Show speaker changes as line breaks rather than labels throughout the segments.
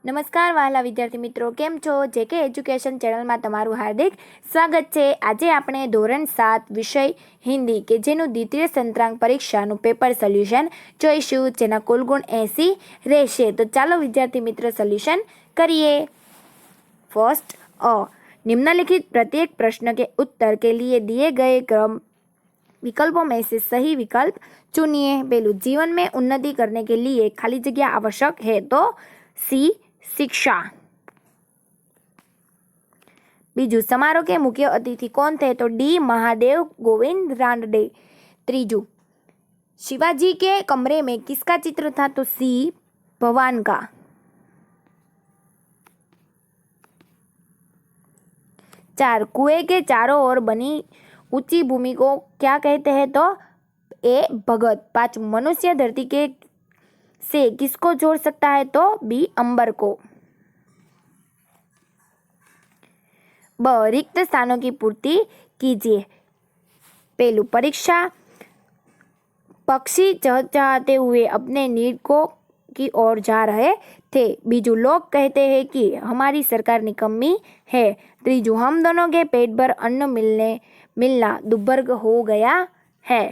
નમસ્કાર વહાલા વિદ્યાર્થી મિત્રો, કેમ છો? જેકે એજ્યુકેશન ચેનલમાં તમારું હાર્દિક સ્વાગત છે. આજે આપણે ધોરણ 7 વિષય હિન્દી કે જેનું દ્વિતીય સત્રાંક પરીક્ષાનું પેપર સોલ્યુશન જોઈશું, જેના કુલ ગુણ 80 રહેશે. તો ચાલો વિદ્યાર્થી મિત્રો સોલ્યુશન કરીએ. फर्स्ट निम्नलिखित प्रत्येक प्रश्न के उत्तर के लिए दिए गए क्रम विकल्पों में से सही विकल्प चुनिए. पहलू, जीवन में उन्नति करने के लिए खाली जगह आवश्यक है तो सी शिक्षा. बीजू, समारोह के मुख्य अतिथि कौन थे? तो डी महादेव गोविंद रानडे. त्रीजू, शिवाजी के कमरे में किसका चित्र था? तो सी भगवान का. चार, कुएं के चारों ओर बनी ऊंची भूमि को क्या कहते हैं? तो ए भगत. पांच, मनुष्य धरती के से किसको जोड़ सकता है? तो बी अंबर को. ब, रिक्त स्थानों की पूर्ति कीजिए. पहलू, परीक्षा पक्षी चहचहाते हुए अपने नीड को की ओर जा रहे थे. बीजू, लोग कहते हैं कि हमारी सरकार निकम्मी है. त्रीजू, हम दोनों के पेट भर अन्न मिलना दुर्भर्ग हो गया है.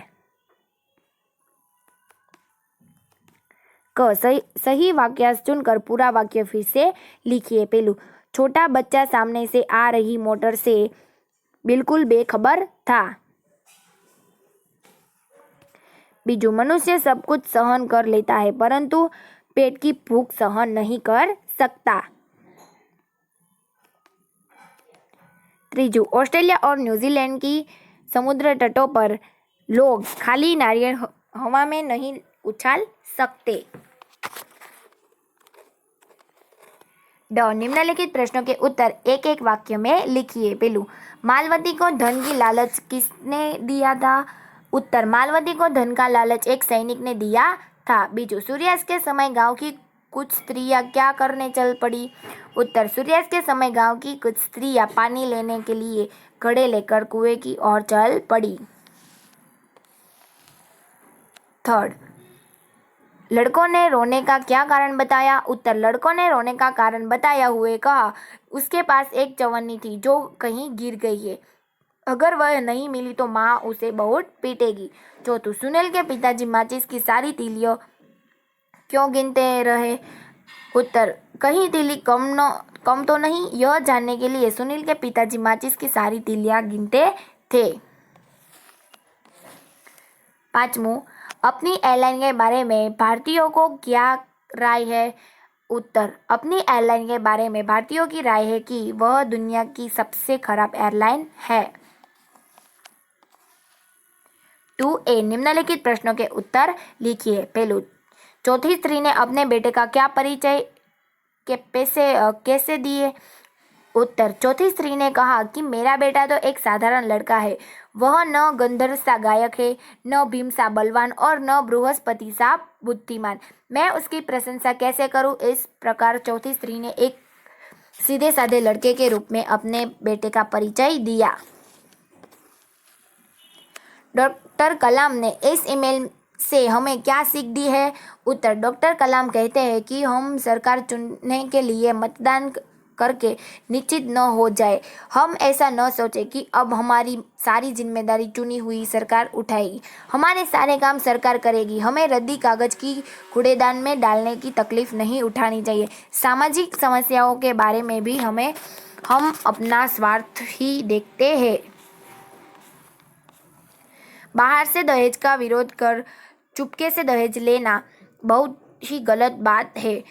क, सही वाक्यांश चुनकर पूरा वाक्य फिर से लिखिए. पहलू, छोटा बच्चा सामने से आ रही मोटर से बिल्कुल बेखबर था. बीजू, मनुष्य सब कुछ सहन कर लेता है परंतु पेट की भूख सहन नहीं कर सकता. त्रीजू, ऑस्ट्रेलिया और न्यूजीलैंड की समुद्र तटों पर लोग खाली नारियल हवा में नहीं उछाल सकते. ड, निम्नलिखित प्रश्नों के उत्तर एक एक वाक्य में लिखिए. पहलू, मालवती को धन की लालच किसने दिया था? उत्तर, मालवती को धन का लालच एक सैनिक ने दिया था. बीजू, सूर्यास्त के समय गांव की कुछ स्त्रियां क्या करने चल पड़ी? उत्तर, सूर्यास्त के समय गांव की कुछ स्त्रियां पानी लेने के लिए घड़े लेकर कुएं की ओर चल पड़ी. थर्ड, लड़कों ने रोने का क्या कारण बताया? उत्तर, लड़कों ने रोने का कारण बताया हुए कहा, उसके पास एक चवन्नी थी जो कहीं गिर गई है. अगर वह नहीं मिली तो माँ उसे बहुत पीटेगी. चौथुं, सुनील के पिताजी माचिस की सारी तीलियों क्यों गिनते रहे? उत्तर, कहीं तीली कम तो नहीं, यह जानने के लिए सुनील के पिताजी माचिस की सारी तीलियां गिनते थे. पांचवं, अपनी एयरलाइन के बारे में भारतीयों को क्या राय है? उत्तर, अपनी एयरलाइन के बारे में भारतीयों की राय है कि वह दुनिया की सबसे खराब एयरलाइन है. 2A, निम्नलिखित प्रश्नों के उत्तर लिखिए. पहलू, चौथी स्त्री ने अपने बेटे का क्या परिचय के पैसे कैसे दिए? उत्तर, चौथी स्त्री ने कहा कि मेरा बेटा तो एक साधारण लड़का है, वह न गंधर्व सा गायक है, न भीम सा बलवान और न बृहस्पति सा बुद्धिमान. मैं उसकी प्रशंसा कैसे करूं? इस प्रकार चौथी स्त्री ने एक सीधे साधे लड़के के रूप में अपने बेटे का परिचय दिया. डॉक्टर कलाम ने इस ईमेल से हमें क्या सीख दी है? उत्तर, डॉक्टर कलाम कहते हैं कि हम सरकार चुनने के लिए मतदान करके निश्चित न हो जाए. हम ऐसा न सोचें कि अब हमारी सारी जिम्मेदारी चुनी हुई सरकार उठाएगी, हमारे सारे काम सरकार करेगी. हमें रद्दी कागज की कूड़ेदान में डालने की तकलीफ नहीं उठानी चाहिए. सामाजिक समस्याओं के बारे में भी हम अपना स्वार्थ ही देखते हैं. बाहर से दहेज का विरोध कर चुपके से दहेज लेना बहुत ही गलत बात है.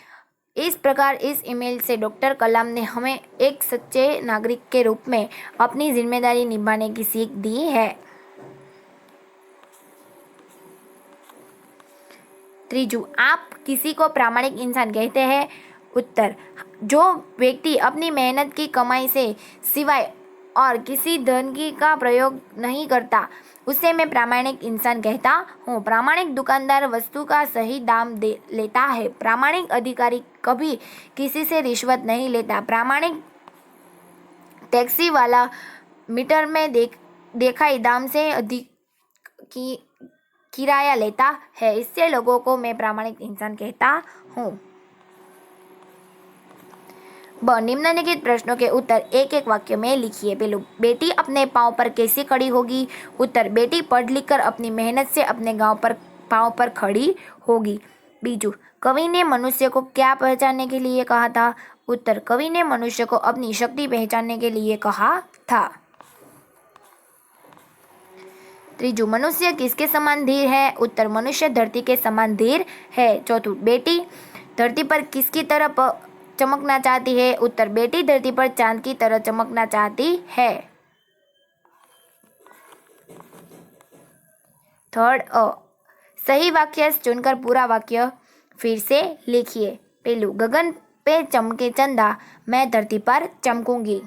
इस प्रकार इस ईमेल से डॉक्टर कलाम ने हमें एक सच्चे नागरिक के रूप में अपनी जिम्मेदारी निभाने की सीख दी है. त्रीजू, आप किसी को प्रामाणिक इंसान कहते हैं? उत्तर, जो व्यक्ति अपनी मेहनत की कमाई से सिवाय और किसी धन की का प्रयोग नहीं करता उसे मैं प्रामाणिक इंसान कहता हूँ. प्रामाणिक दुकानदार वस्तु का सही दाम लेता है. प्रामाणिक अधिकारी कभी किसी से रिश्वत नहीं लेता. प्रामाणिक टैक्सी वाला मीटर में देखाई दाम से अधिक किराया लेता है. इससे लोगों को मैं प्रामाणिक इंसान कहता हूँ. ब निम्नलिखित प्रश्नों के उत्तर एक एक वाक्य में लिखिए। पहलू, बेटी अपने पाँव पर कैसे खड़ी होगी? उत्तर, बेटी पढ़ लिख कर अपनी मेहनत से अपने पाँव पर खड़ी होगी। बीजू, कवि ने मनुष्य को क्या पहचानने के लिए कहा था? उत्तर, कवि ने मनुष्य को अपनी शक्ति पहचानने के लिए कहा था। त्रीजू, मनुष्य किसके समान धीर है? उत्तर, मनुष्य धरती के समान धीर है। चौथू, बेटी धरती पर किसकी तरह चमकना चाहती है? उत्तर, बेटी धरती पर चांद की तरह चमकना चाहती है। थर्ड, सही वाक्य चुनकर पूरा वाक्य फिर से लिखिए। पहलू, गगन पे चमके चंदा, मैं धरती पर चमकूंगी।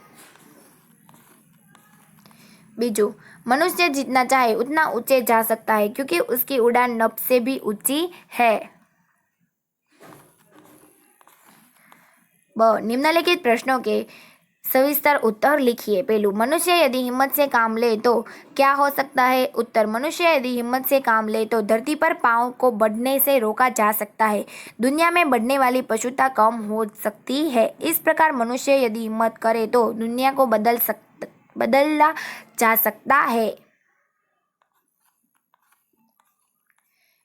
बीजू, मनुष्य जितना चाहे उतना ऊंचे जा सकता है क्योंकि उसकी उड़ान नभ से भी ऊंची है। ब निम्नलिखित प्रश्नों के सविस्तर उत्तर लिखिए। पहलू, मनुष्य यदि हिम्मत से काम ले तो क्या हो सकता है? उत्तर, मनुष्य यदि हिम्मत से काम ले तो धरती पर पाँव को बढ़ने से रोका जा सकता है। दुनिया में बढ़ने वाली पशुता कम हो सकती है। इस प्रकार मनुष्य यदि हिम्मत करे तो दुनिया को बदला जा सकता है।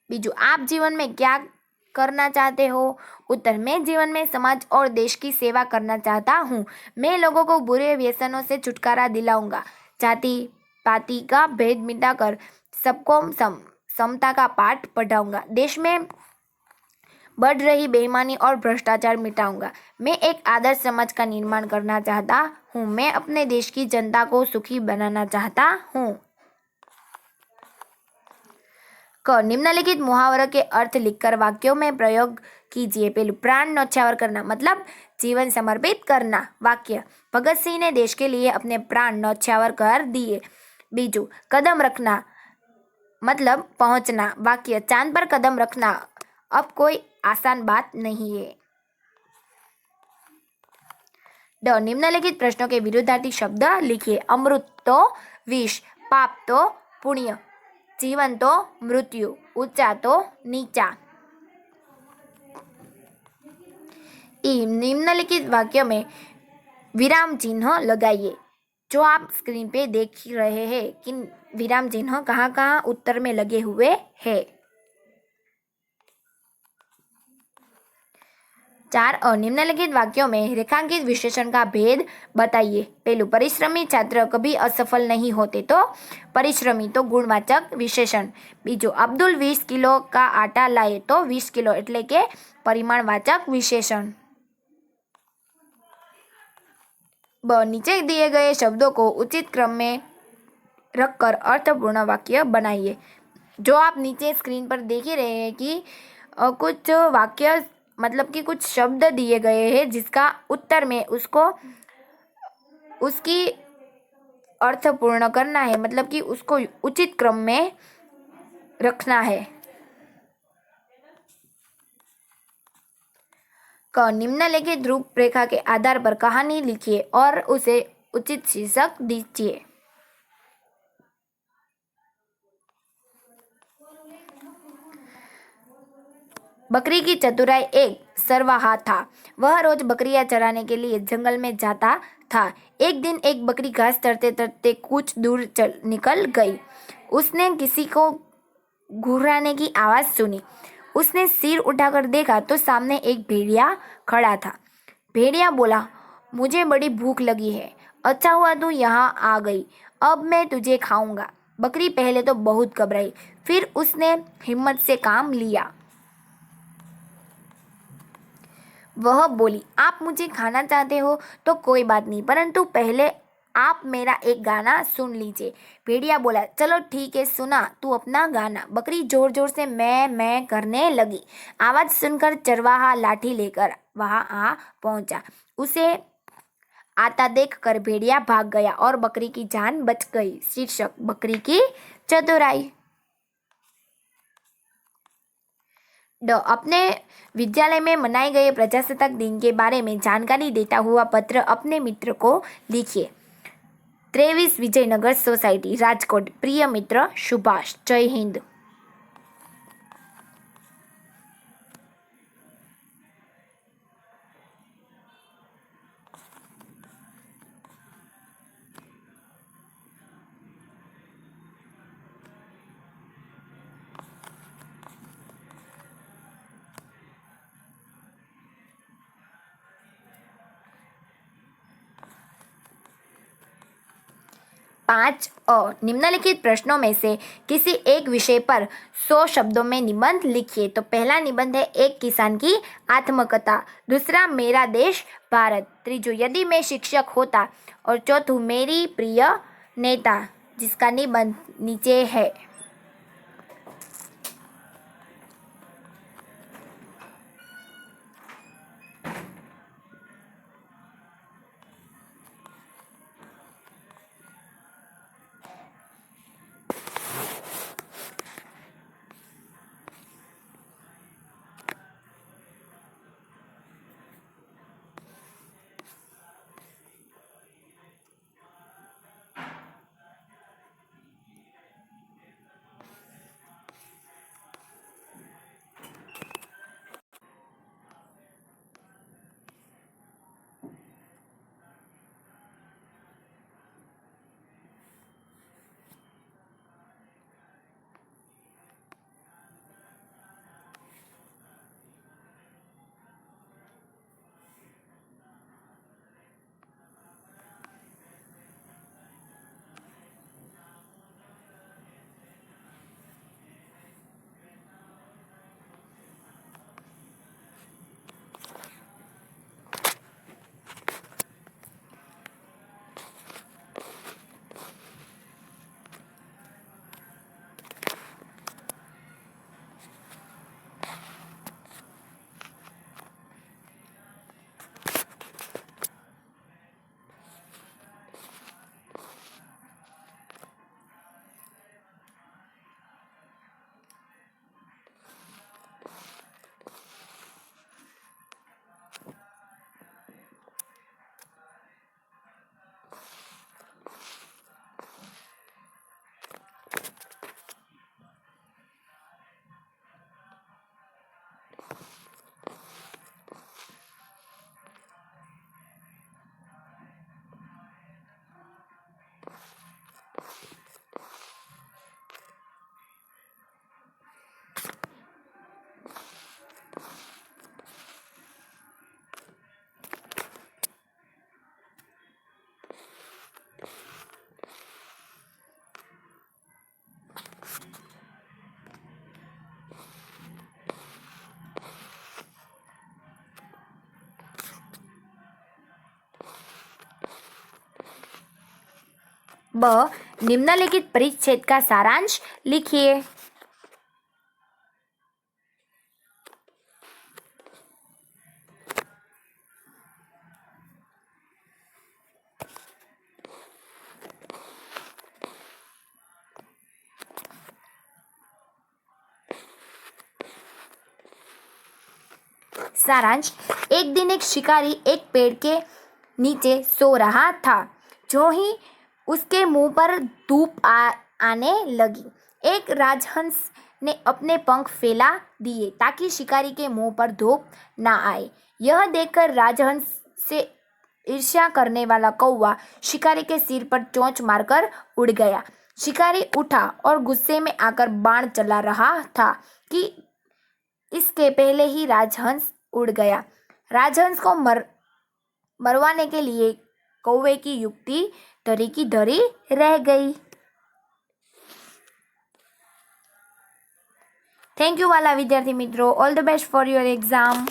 बीजू, आप जीवन में क्या करना चाहते हो? उत्तर, मैं जीवन में समाज और देश की सेवा करना चाहता हूँ। मैं लोगों को बुरे व्यसनों से छुटकारा दिलाऊंगा। जाति पाति का भेद मिटाकर सबको समता का पाठ पढ़ाऊंगा। देश में बढ़ रही बेईमानी और भ्रष्टाचार मिटाऊंगा। मैं एक आदर्श समाज का निर्माण करना चाहता हूँ। मैं अपने देश की जनता को सुखी बनाना चाहता हूँ। क निम्नलिखित मुहावरों के अर्थ लिखकर वाक्यों में प्रयोग कीजिए। पहलू, प्राण न्यौछावर करना मतलब जीवन समर्पित करना। वाक्य, भगत सिंह ने देश के लिए अपने प्राण न्यौछावर कर दिए। बीजू, कदम रखना मतलब पहुंचना। वाक्य, चांद पर कदम रखना अब कोई आसान बात नहीं है। ड निम्नलिखित प्रश्नों के विरुद्धार्थी शब्द लिखिए। अमृत तो विष, पाप तो पुण्य, जीवन तो मृत्यु, ऊंचा तो नीचा। निम्नलिखित वाक्य में विराम चिन्ह लगाइए। जो आप स्क्रीन पे देख रहे हैं कि विराम चिन्ह कहाँ कहाँ उत्तर में लगे हुए हैं। 4, निम्नलिखित वाक्यों में रेखांकित विशेषण का भेद बताइए। पहलू, परिश्रमी छात्र कभी असफल नहीं होते तो परिश्रमी तो गुणवाचक विशेषण। बीजो, अब्दुल 20 किलो का आटा लाए तो 20 किलो એટલે કે परिमाणवाचक विशेषण। ब नीचे दिए गए शब्दों को उचित क्रम में रखकर अर्थपूर्ण वाक्य बनाइए। जो आप नीचे स्क्रीन पर देख ही रहे हैं कि कुछ वाक्य मतलब कि कुछ शब्द दिए गए हैं जिसका उत्तर में उसकी अर्थपूर्ण करना है, मतलब कि उसको उचित क्रम में रखना है। क निम्नलिखित रूपरेखा के आधार पर कहानी लिखिए और उसे उचित शीर्षक दीजिए। बकरी की चतुराई एक सरवाहा था। वह रोज बकरियां चराने के लिए जंगल में जाता था। एक दिन एक बकरी घास चरते चरते कुछ दूर निकल गई। उसने किसी को घुर्राने की आवाज सुनी। उसने सिर उठाकर देखा तो सामने एक भेड़िया खड़ा था। भेड़िया बोला, मुझे बड़ी भूख लगी है, अच्छा हुआ तू यहाँ आ गई, अब मैं तुझे खाऊंगा। बकरी पहले तो बहुत घबराई, फिर उसने हिम्मत से काम लिया। वह बोली, आप मुझे खाना चाहते हो तो कोई बात नहीं, परंतु पहले आप मेरा एक गाना सुन लीजिए। भेड़िया बोला, चलो ठीक है, सुना तू अपना गाना। बकरी जोर जोर से मैं करने लगी। आवाज सुनकर चरवाहा लाठी लेकर वहां आ पहुंचा। उसे आता देखकर भेड़िया भाग गया और बकरी की जान बच गई। शीर्षक, बकरी की चतुराई। अपने विद्यालय में मनाए गए प्रजासत्ताक दिन के बारे में जानकारी देता हुआ पत्र अपने मित्र को लिखिए। 23 विजयनगर सोसायटी, राजकोट। प्रिय मित्र सुभाष, जय हिंद। 5 निम्नलिखित प्रश्नों में से किसी एक विषय पर 100 शब्दों में निबंध लिखिए। तो पहला निबंध है एक किसान की आत्मकथा, दूसरा मेरा देश भारत, तीसरा यदि मैं शिक्षक होता और चौथू मेरी प्रिय नेता, जिसका निबंध नीचे है। ब, निम्नलिखित परिच्छेद का सारांश लिखिए। सारांश। एक दिन एक शिकारी एक पेड़ के नीचे सो रहा था। जो ही उसके मुंह पर धूप आने लगी, एक राजहंस ने अपने पंख फैला दिए ताकि शिकारी के मुंह पर धूप ना आए। यह देखकर राजहंस से ईर्ष्या करने वाला कौवा शिकारी के सिर पर चोंच मारकर उड़ गया। शिकारी उठा और गुस्से में आकर बाण चला रहा था कि इसके पहले ही राजहंस उड़ गया। राजहंस को मरवाने के लिए कौवे की युक्ति धरी की धरी रह गई। थैंक यू वाला विद्यार्थी मित्रों, all the best for your exam.